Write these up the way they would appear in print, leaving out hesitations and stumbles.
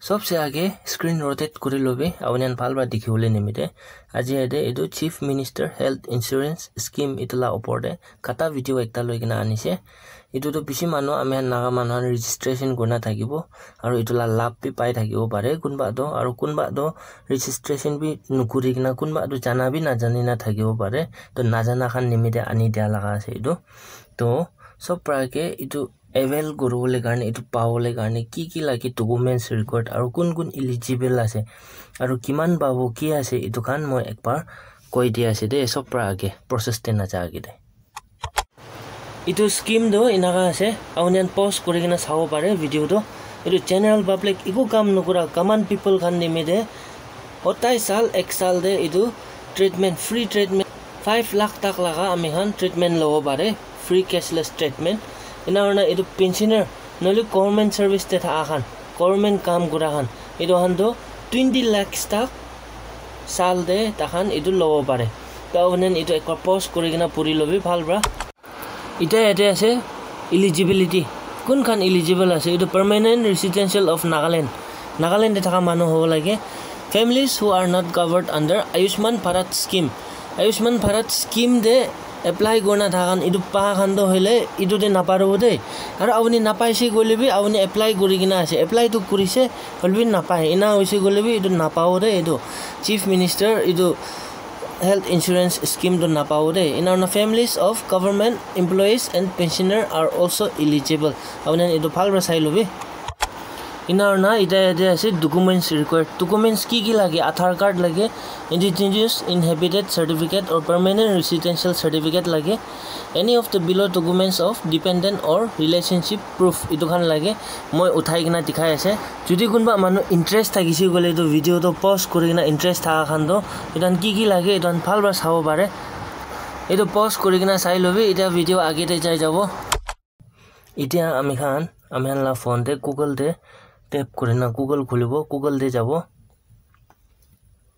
सबसे आगे screen rotate কৰি লবি आवनियान फालबा देखिबले निमिते আজি এদে এটো chief minister health insurance scheme ইতলা ওপৰতে কাটা ভিডিও একটা লৈ কিনা আনিছে এটো তো বেছি মানুহ আমি নাগা মানুহৰ ৰেজিষ্ট্ৰেচন গনা থাকিব আৰু ইতলা লাভ বি পাই থাকিব পাৰে কোনবা দো আৰু কোনবা দো ৰেজিষ্ট্ৰেচন বি নুকুৰি কিনা কোনবা দো জানা বি না জানি না থাকিব পাৰে তো নাজানা খান নিমিতে আনি দিয়া লাগা আছে এটো তো সব প্ৰাকে এটো এভেল গৰুলে কাৰণে এটো পাওলে কাৰণে কি লাগি ডকুমেন্টস ৰেকৰ্ড আৰু কোন এলিজিবল আছে আৰু কিমান পাবো কি আছে এটো খান মই একবাৰ কৈ দিয়া আছে দে সব প্ৰাকে প্ৰসেস তে না যাগে দে এটো স্কিম দো ইনাগা আছে आवनियान পোস্ট কৰি কিনা চাও পাৰে ভিডিওটো এটো জেনাৰেল পাব্লিক ইকো কাম নকৰা কমন পিপল খান নিমিতে 28 সাল 1 সাল দে এটো ট্ৰিটমেন্ট ফ্ৰী ট্ৰিটমেন্ট 5 লাখ টাকা লাগা আমি খান ট্ৰিটমেন্ট লব পাৰে free cashless treatment इनारना इदु पेंशनर नले गवर्नमेंट सर्विस ते था खान गवर्नमेंट काम गुरा खान इदु हन दो 20 लाख तक साल दे तखान इदु लबो पारे तो अवनेन इदु एक पोस्ट करि किना पुरी लबि भालब्रा इते एते আছে एलिजिबिलिटी कोन खान एलिजिबल আছে इदु परमानेंट रेसिडेंशियल ऑफ नागालैंड दे थाका मानु हो लागे families who are not covered under Ayushman Bharat scheme they apply करना थाकान इदु पा खान्दो हले इदु दे नापारबो दे आरो आवनि नापाइसे गलेबि आवनि एप्लाई करि किना आसे एप्लाई तो करिसे हलबि नापाय इना होइसे गलेबि इदु नापाओ दे इदु चीफ मिनिस्टर इदु हेल्थ इंश्योरेंस स्कीम दो नापाओ दे in our families of government employees and pensioner are also eligible आवनि इदु फालब्रा साइलोबि इनारना इदा एदे आसे डॉक्यूमेंट्स रिक्वायर्ड डॉक्यूमेंट्स की लागे आधार कार्ड लागे इंडिजिनियस इनहेबिटेड सर्टिफिकेट और परमानेंट रेसिडेंशियल सर्टिफिकेट लागे any of the below documents of dependent और रिलेशनशिप प्रूफ इदु खान लागे মই উঠাই কিনা দেখাই আছে যদি কোনবা মানুহ ইন্টারেস্ট থাকিছে গলে তো ভিডিও তো পজ কৰি কিনা ইন্টাৰেস্ট থাকা খান তো ইদান কি লাগে ইদান ভালবা চাব পাৰে এটো পজ কৰি কিনা চাই লবি এটা ভিডিও আগেতে যাই যাব এতিয়া আমি লা ফোন তে গুগল তে टैप करना गूगल खुलिबो गूगल दे जाबो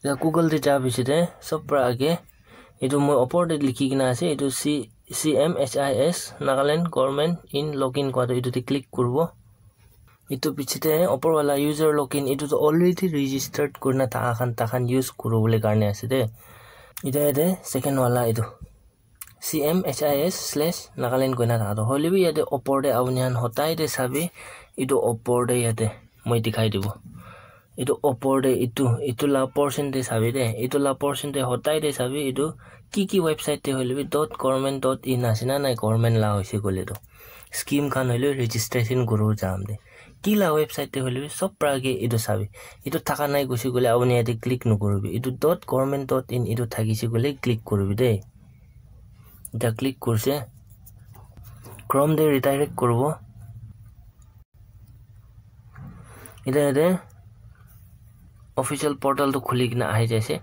या गूगल दे जा बिसिते सब पर आगे एतो মই ऊपर दे लिखि किना আছে एतो CMHIS Nagaland government in login code एतो ते क्लिक करबो एतो पिछते ऊपर वाला यूजर लॉगिन एतो तो ऑलरेडी रजिस्टर्ड करना ताखान यूज करबोले कारणे আছে दे इदे सेकंड वाला एतो CMHIS/नागालैंड कोना था होलेबि याते ऊपर दे आवनियान होताय दे साबि इदो ऊपर दे याते মই दिखाई दिबो इदो ऊपर दे इतु ला परसेंटेज साबि दे इतु ला परसेंटेज होताय दे साबि इदो की वेबसाइट ते होलेबि .government.in आसिना नाय गवर्नमेंट ला होइसे गले तो स्कीम खान होले रजिस्ट्रेशन करो जाम दे की ला वेबसाइट ते होलेबि सब प्रागे इदो साबि इदो थाका नाय गुसि गले आवनि याते क्लिक न करबि इदो .government.in इदो थाकिसि गले क्लिक करबि दे इदा क्लिक करसे क्रोम दे रिडाइरेक्ट करबो इधर ऑफिशियल पोर्टल तो खुली किना आइ जैसे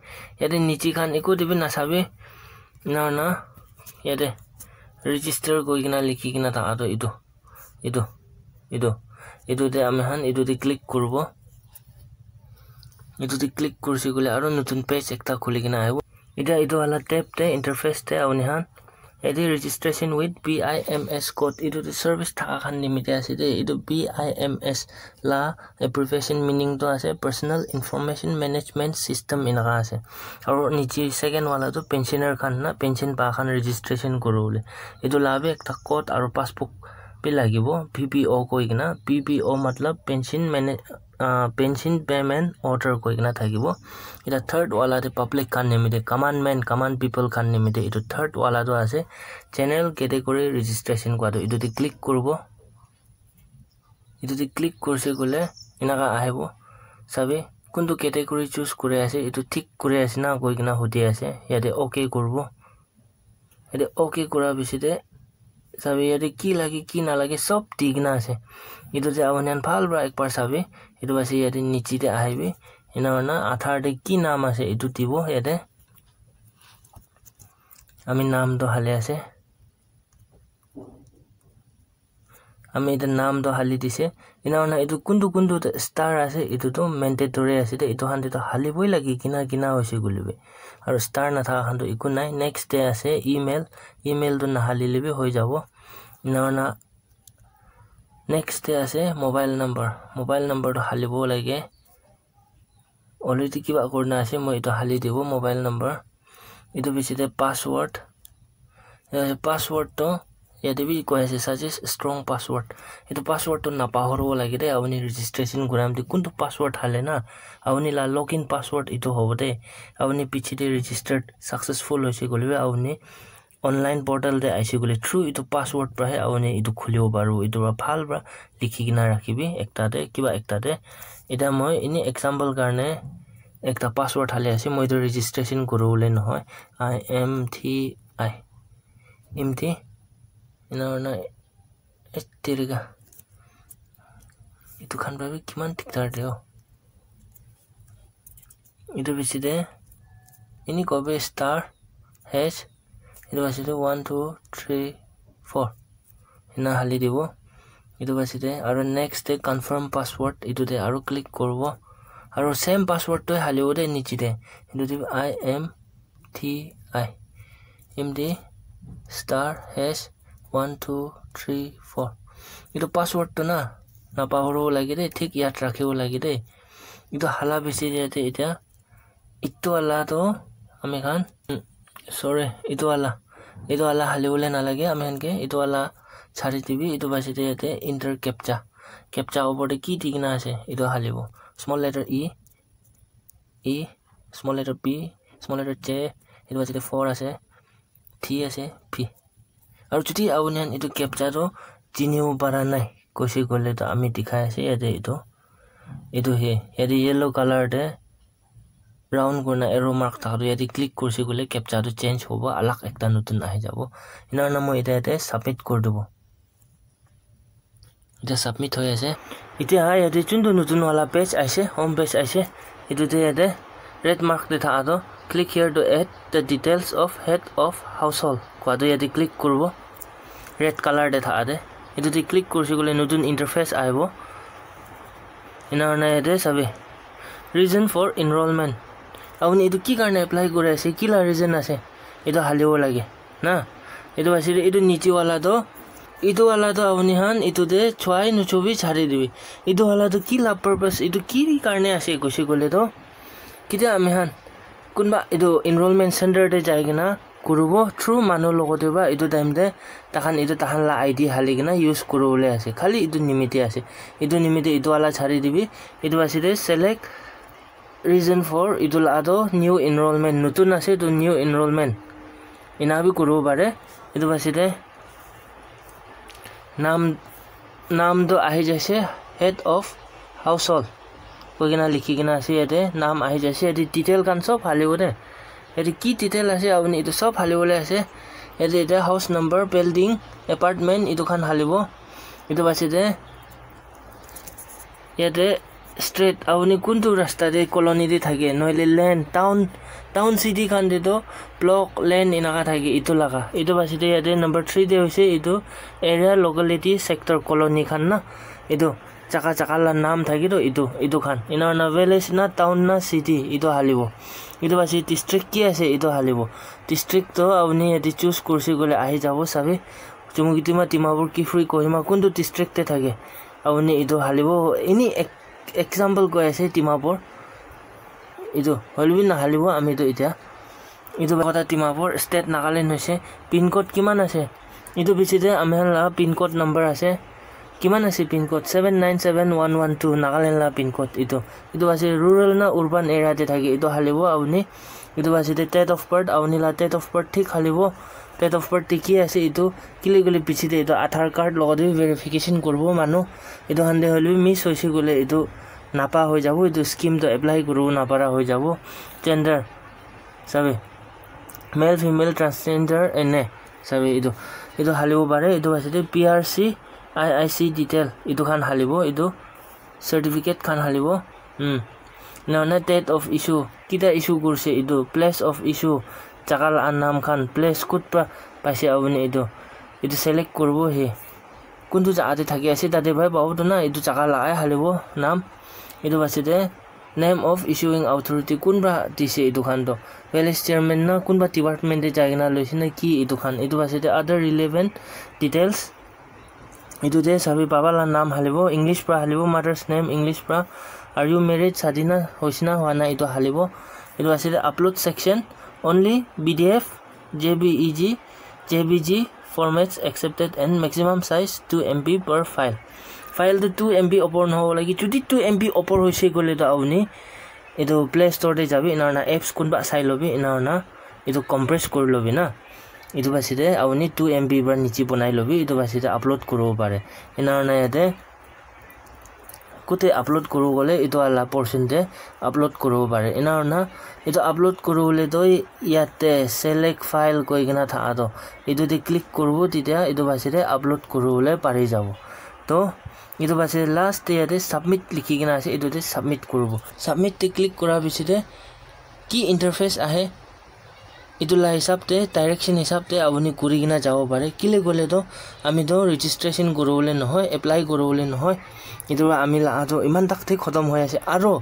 याते नीचे खान एको देबे ना साबे ना याते रजिस्टर कोइ किना लिखि किना था तो इदो दे आमे हान इदो दे क्लिक करबो इदो दे क्लिक करसि गले आरो नतुन पेज एकटा खुली किना आइबो इदो वाला टैब ते इंटरफेस ते आवनि हान एदि registration with BIMS code इदो the service थाका खान निमिते आसे दे इदो BIMS ला abbreviation meaning तो आसे personal information management system इनका आसे और नीचे सेकंड वाला तो पेंशनर खान ना पेंशन पा खान रजिस्ट्रेशन करोले इदो लाबे एकटा कोड और पासबुक पे लागिबो PPO कोइना PPO मतलब पेंशन पेमेंट ऑर्डर कोइना थाकिबो इदा थर्ड वाला दे पब्लिक खान निमिते कमान पीपल खान निमिते इदो थर्ड वाला तो आसे चैनल कैटेगरी रजिस्ट्रेशन कोदो इदो दे क्लिक करबो इदो दे क्लिक करसे गले इनाका आइबो सबे कोनतो कैटेगरी चूज करे आसे इदो ठीक करे आसे ना कोइना होती आसे याते ओके करबो याते ओके करा बिसिते सबे याते की लागे की ना लागे सब ठीक ना आसे इदो जे आवनियान फालब्रा एक बार सबे इदो बासे याते नीचे दे आइबे इनाना आधार दे की नाम आसे इदो दिबो याते आमी नाम तो हाले आसे आमी इदो नाम तो हाली दिसे इनाना इदो कुंदु स्टार आसे इदो तो मैंडेटरी आसे दे इदो हान तो हालिबोय लागि किना होइसे गुलिबे और स्टार ना था हान तो इको नाइ नेक्स्ट डे आसे ईमेल तो ना हालिलेबे होय जाबो इनाना नेक्स्ट डे आसे मोबाइल नंबर तो हालिबो लागे already kiba korna ase moi etu hali devo mobile number etu biside password to yate bi ko ase suggest strong password etu password to na pahorbo lagi de apuni registration guram de kuntu password hale na apuni la login password etu hobode apuni pichide registered successful hoise golibe apuni online portal de aise gole through etu password prahe apuni etu khulibo baru etu bhal bra likhi kina rakhibi ekta de kiba ekta de eta moi ini example karne ekta password hale ase moi to registration korule nohoy IMT ina eteriga itu khan babe kiman tiktar deo itu biside ini kobe star hash itu baside 1 2 3 4 ina hali dibo itu baside aru next day confirm password itu de aru click korbo aru same password to halibo de nichide itu de IMT star hash 1 2 3 4 itu password to na pahoro lagi de thik yat rakhibo lagi de itu hala besi jete eta itu ala to ami khan sorry itu ala halibole na lage ami khan ke itu ala chari dibi itu basi de jete enter captcha obode ki tikna ase itu halibo small letter e small letter p small letter j itu basi de 4 ase t ase p aru chuti awunian itu captcha ro jiniu para nai koshi gole to ami dikhai ase yate itu he yate yellow color de round korna arrow mark thakdo yate click korsi gole captcha to change hobo alak ekta notun ahi jabo ina na moi eta submit kor debo eta submit hoy ase ite ha yate chundu notun wala page aise home page aise itu te yate red mark de thado click here to add the details of head of household kwado yate click korbo red color de thade itu de click korsi gole notun interface aibo ina na yate sabe reason for enrollment awuni itu ki karne apply kore ase kila reason ase itu halibo lage na itu basire itu nichi wala to awuni han itu de chwai nu chobi chhari dibi itu wala to kila purpose itu ki karne ase koshi gole to kida ami han kunba itu enrollment center de jaigina kurubo through manu logote ba itu time de tahan la id haligina use kurule ase khali itu nimite ase itu nimite itu ala chhari dibi itu basire select reason for itu la do new enrollment nutun ase to new enrollment ina bi kurubo bare itu basire नाम तो आहि जैसे head of household कोगिना लिखि किना ase yate नाम आहि जैसे यदि डिटेल कान सब हालिबो दे यदि की डिटेल ase आउनी इतो सब हालिबोले ase यदि eta house number building apartment इतो खान हालिबो इतो बासे दे यते straight आउनी कुनटु रास्ता दे colony दे थाके नहिले land town city खान दे तो block land इनाका थाके इतो लागा इतो बासे दे यते number 3 दे होइसे इतो area locality sector colony Khan ना इतो chaka la naam thaki to itu khan ina na village na town na city itu halibo itu basi district ki ase itu halibo district to apni yati choose kursi gole ahi jabo sabe chumugitima timabur ki free kohima kuntu district te thake apni itu halibo ini example ko ase timabur itu holbi na halibo ami to eta itu kota timabur state Nagaland hoise pin code kiman ase itu biside amela pin code number ase kiman ase pin code 797112 Nagaland la pin code itu ase rural na urban area te thaki itu halibo awni itu ase date of birth awni la date of birth thik halibo date of birth ki ase itu kile gole pichite itu Aadhaar card logode verification korbo manu itu hande holibi miss hoise gole itu napa hoi jabo itu scheme to apply kuru na para hoi jabo gender sabe male female transgender ene sabe itu halibo bare itu ase PRC IIC detail itu khan halibo itu certificate khan halibo na date of issue kita issue kurse itu place of issue chakal annam khan place kut pa paise abuni itu select korbo he kuntu jaate thaki ase tate bhai babu to na itu chakal lagai halibo naam itu baside name of issuing authority kunba dise itu khan to village chairman na kunba department de jaigina loisina ki itu khan itu baside other relevant details itu de sabi baba la naam halibo English pra halibo mother's name English pra are you married sadina hoisna hoana itu halibo itu asile upload section only pdf jpeg jpg formats accepted and maximum size 2 MB per file to 2 MB upor no lagi jodi 2 MB upor hoise gole to awni itu play store te jabi na apps kunba sai lobi na itu compress kor lobi na itu baside awni 2 MB bar nichi banai lobi itu baside upload koro pare na yate কোতে upload কৰো গলে ইটো আলা portion তে upload কৰো পাৰে ইনা ইটো upload কৰো হলে তো ইয়াতে select file কই কিনা থাকা তো ইটো দি ক্লিক করব তেতিয়া ইটো বাসিরে আপলোড কৰো হলে পাৰি যাব তো ইটো বাসিরে লাস্ট ইয়াতে সাবমিট লিখি কিনা আছে ইটো তে সাবমিট করব সাবমিট তে ক্লিক করা বিসিরে কি ইন্টারফেস আহে ইটোলা হিসাবতে ডাইরেকশন হিসাবতে আপুনি কৰি কিনা যাব পাৰে কিলে গলে তো আমি তো ৰেজিষ্ট্ৰেচন কৰবলে নহয় এপ্লাই কৰবলে নহয় ইটো আমি লাটো ইমান তাকতে খতম হৈ আছে আৰু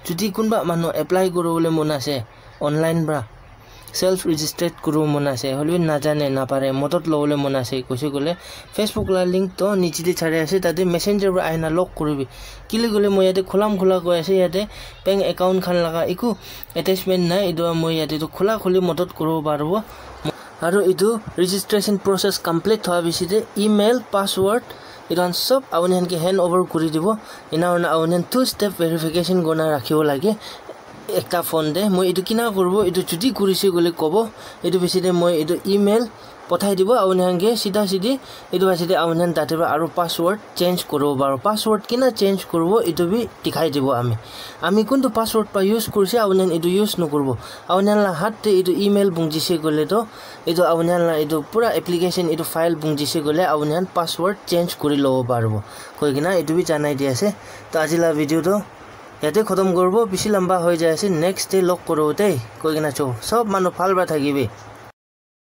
যদি কোনবা মানুহ এপ্লাই কৰবলে মন আছে অনলাইন ব্ৰা সেলফ ৰেজিষ্ট্ৰেট কৰো মন আছে হলি না জানে না পারে মদত লবলে মন আছে কইছে গলে ফেসবুক লা লিংক তো নিচিতে ছাড়ে আছে তাতে মেসেঞ্জাৰ ব্ৰা আইনা লক কৰিবি কিলে গলে মই ইয়াতে খোলা কৈ আছে ইয়াতে বেংক একাউন্ট খান লাগা ইকু অ্যাটাচমেন্ট নাই ইটো মই ইয়াতে তো খোলা মদত কৰিব পাৰব আৰু ইটো ৰেজিষ্ট্ৰেচন প্ৰসেস কমপ্লিট হোৱা বিচিতে ইমেইল পাসওয়াৰ্ড ইৰান সব আপুনি হনকে হ্যান্ড ওভাৰ কৰি দিব ইনাৰনা আপুনি 2 স্টেপ ভেৰিফিকেশন গনা ৰাখিব লাগে একটা ফোন দে মই ইটো কিনা কৰব ইটো যদি কৰিছে গলে কব ইটো বেছিতে মই ইটো ইমেইল পঠাই দিব আপুনি হনকে সিধা ইটো বেছিতে আপুনি তাতে আৰু পাসওয়াৰ্ড চেঞ্জ কৰিব বাৰ পাসওয়াৰ্ড কিনা চেঞ্জ কৰিব ইটো বি দেখাই দিব আমি কোনটো পাসওয়াৰ্ড পা ইউজ কৰিছে আপুনি ইটো ইউজ নকৰব আপুনি হাতে ইটো ইমেইল বুংজিছে গলে তো ইটো আপুনি ইটো পুরা এপ্লিকেশন ইটো ফাইল বুংজিছে গলে আপুনি পাসওয়ার্ড চেঞ্জ কৰি লব পারব কই কিনা ইটো বি জানাই দি আছে তো আজিলা ভিডিওটো ইয়াতে খতম করব বেশি লম্বা হয়ে যায় আছে নেক্সট ডে লক করব দেই কই কিনা চো সব মানুষ ভালবা থাকিবি